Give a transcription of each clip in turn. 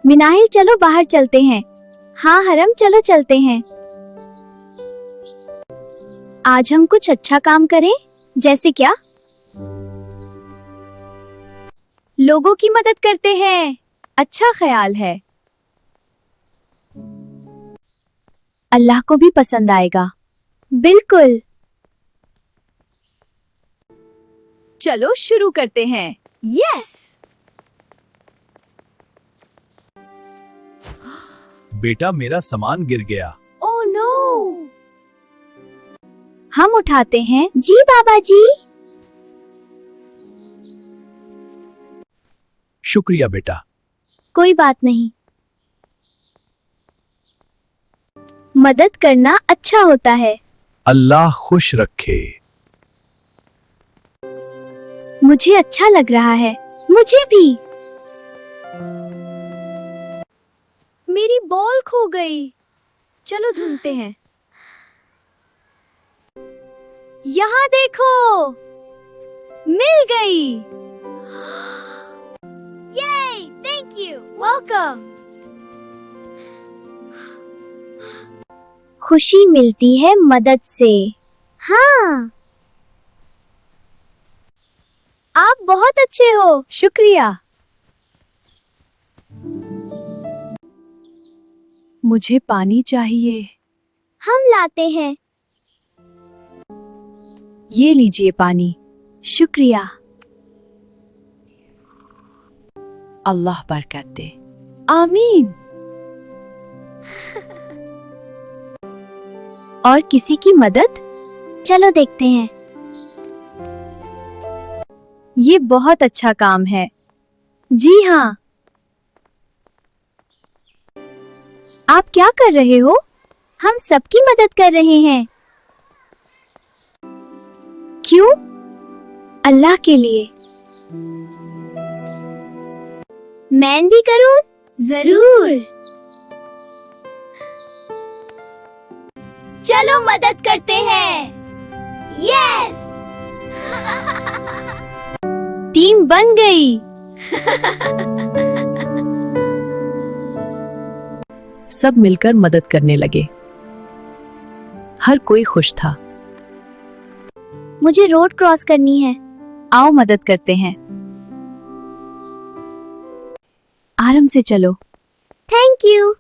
मिनाहिल चलो बाहर चलते हैं। हाँ हरम चलो चलते हैं। आज हम कुछ अच्छा काम करें। जैसे क्या? लोगों की मदद करते हैं। अच्छा ख्याल है। अल्लाह को भी पसंद आएगा। बिल्कुल। चलो शुरू करते हैं। यस। बेटा मेरा सामान गिर गया। Oh no. हम उठाते हैं। जी बाबा जी। शुक्रिया बेटा। कोई बात नहीं। मदद करना अच्छा होता है। अल्लाह खुश रखे। मुझे अच्छा लग रहा है। मुझे भी। मेरी बॉल खो गई। चलो ढूंढते हैं। यहाँ देखो। मिल गई। ये थैंक यू। वेलकम। खुशी मिलती है मदद से। हाँ। आप बहुत अच्छे हो। शुक्रिया। मुझे पानी चाहिए। हम लाते हैं। ये लीजिए पानी। शुक्रिया। अल्लाह बरकत दे। आमीन। और किसी की मदद? चलो देखते हैं। ये बहुत अच्छा काम है। जी हाँ। आप क्या कर रहे हो? हम सबकी मदद कर रहे हैं। क्यों? अल्लाह के लिए। मैं भी करूं? जरूर। चलो मदद करते हैं। यस। टीम बन गई। सब मिलकर मदद करने लगे। हर कोई खुश था। मुझे रोड क्रॉस करनी है। आओ मदद करते हैं। आराम से चलो। Thank you.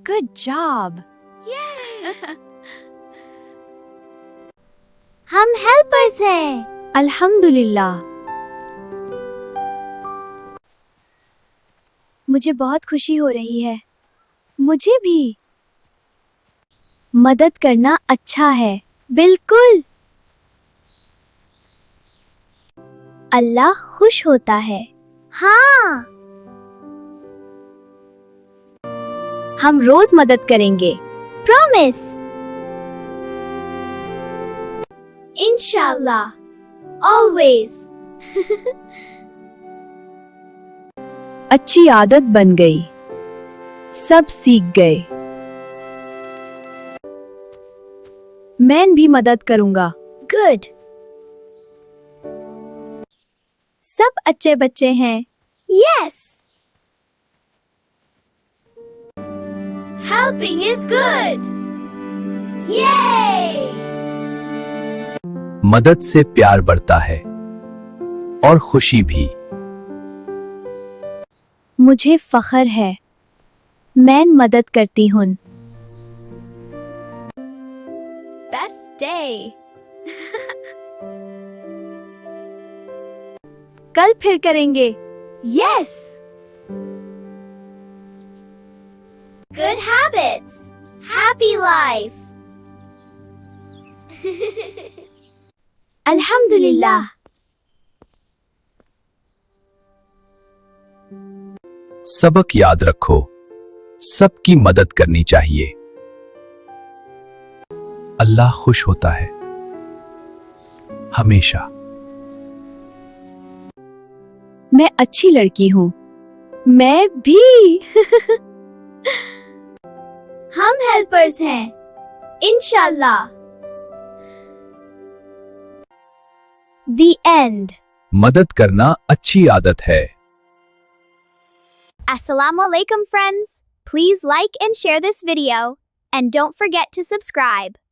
Good job. हम हेल्पर्स हैं। अल्हम्दुलिल्लाह। मुझे बहुत खुशी हो रही है। मुझे भी। मदद करना अच्छा है। बिल्कुल। अल्लाह खुश होता है। हाँ। हम रोज मदद करेंगे। प्रॉमिस। इंशाल्लाह। ऑलवेज। अच्छी आदत बन गई। सब सीख गए। मैं भी मदद करूंगा। गुड। सब अच्छे बच्चे हैं। यस। Helping is good. ये। मदद से प्यार बढ़ता है और खुशी भी। मुझे फख्र है। मैं मदद करती हूँ। Best day. कल फिर करेंगे। Yes. Good habits. Happy life. अल्हम्दुलिल्लाह। सबक याद रखो, सबकी मदद करनी चाहिए। अल्लाह खुश होता है हमेशा। मैं अच्छी लड़की हूँ। मैं भी। हम हेल्पर्स हैं। इंशाल्लाह। The end। मदद करना अच्छी आदत है। Assalamualaikum friends. Please like and share this video. And don't forget to subscribe.